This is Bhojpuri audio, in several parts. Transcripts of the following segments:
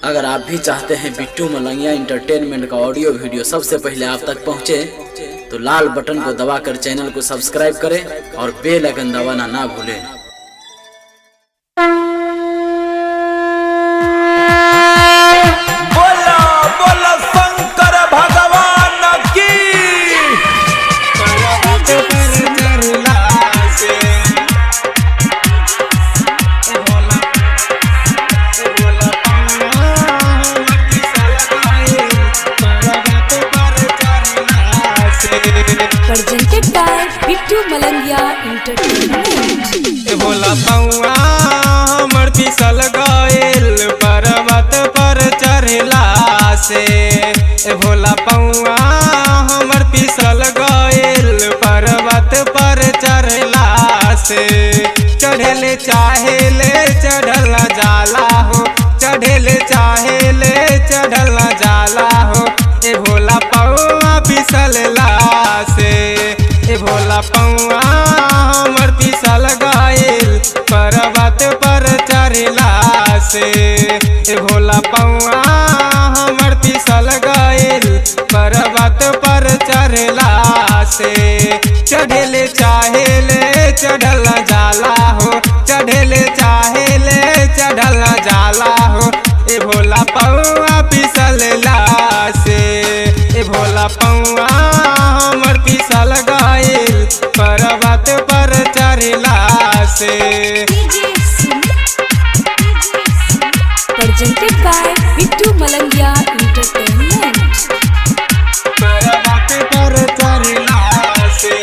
अगर आप भी चाहते हैं बिट्टू मलंगिया इंटरटेनमेंट का ऑडियो वीडियो सबसे पहले आप तक पहुंचे, तो लाल बटन को दबाकर चैनल को सब्सक्राइब करें और बेल आइकन दबाना ना भूलें। presented by Bittu Malangiya entertainment. भोला पौआ हमर फिसल गइल पर्वत पर चढ़ला से। भोला पौआ हमर फिसल गइल पर्वत पर चढ़ला से। चढ़ले चाहेले चढ़ल जाला हो, चढ़ले चाहेले चढ़ल जाला हो। ए भोला पौआ फिसलला से। ए भोला पौआ हमर फिसल गइल पर्वत पर चढ़ला से। ए भोला पौआ हमर फिसल गइल पर्वत पर चढ़ला से। चढ़ले चाहेले चढ़ल जाला हो, चढ़ले चाहेले चढ़ल जाला हो। ए भोला पौआ फिसलला से। ए भोला पौआ हमर फिसल गइल पर्वत पर चढ़ला से। presented by Bittu Malangiya entertainment. पर्वत पर चढ़ला से।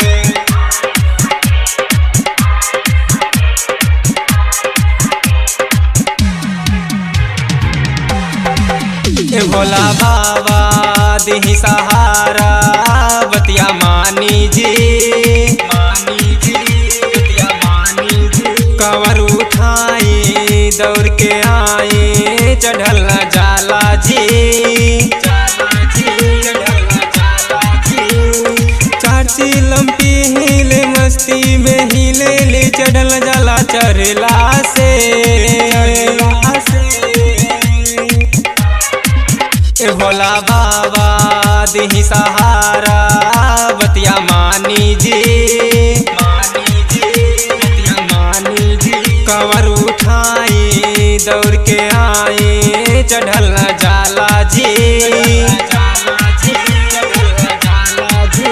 ए भोला बाबा देहि सहारा बतिया मानी जी, मानी जी बतिया मानी जी। कवर उठाई दौड़ के आई चढ़ल जाला जी, जाला जी चढ़ल जाला जी। चाची लंपी हिले मस्ती में हिले ले चढ़ल जाला चढ़ला से। ए भोला बाबा देहि सहारा बतिया मानी जी, मानी जी बतिया मानी जी। कवर उठाई दौड़ के आई चढ़ल जाला जी, जाला जी चढ़ल जाला जी।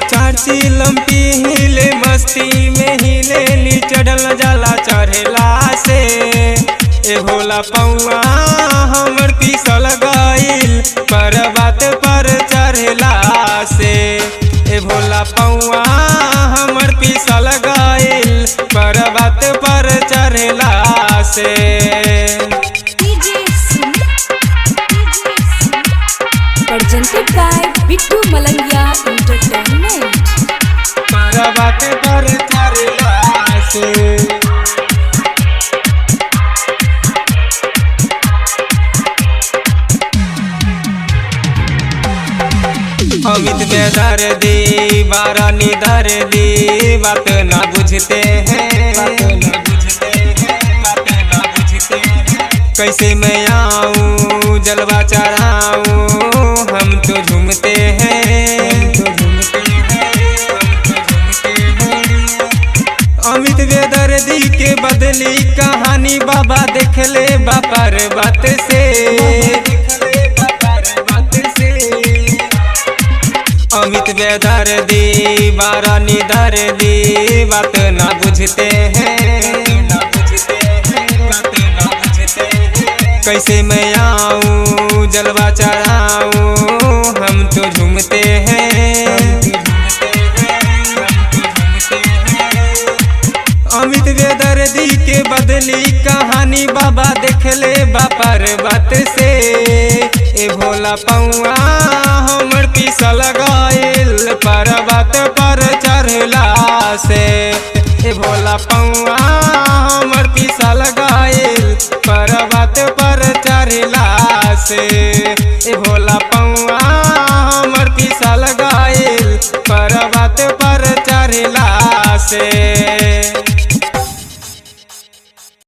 चाची लंपी हिले मस्ती में हिले ली चढ़ल जाला चढ़ला से। ए भोला पौआ हमर फिसल गइल पर्वत पर चढ़ला से। ए भोला पौआ हमर फिसल गइल पर्वत पर चढ़ला से। presented by Bittu Malangiya entertainment. पर्वत पर चढ़ला से। अमित में दर्दी बारा निधर दी बात ना बुझते हैं, बात ना बुझते हैं, बात ना बुझते हैं। कैसे मैं आऊँ जलवा चढ़ाऊँ हम तो झूमते हैं, हम तो झूमते हैं, हम तो झूमते हैं। अमित बेदर्दी के बदली कहानी बाबा देख ले पर्वत से। अमित बेदर्दी बारा निधर्दी बात ना बुझते हैं, ना बुझते हैं, बात ना बुझते हैं। कैसे मैं आऊँ जलवा चढ़ाऊँ हम तो झूमते हैं, अमित बेदर्दी के बदली कहानी बाबा देख ले पर्वत से। ए भोला पौआ हमर फिसल गइल पर्वत पर चढ़ला से। ए भोला पौआ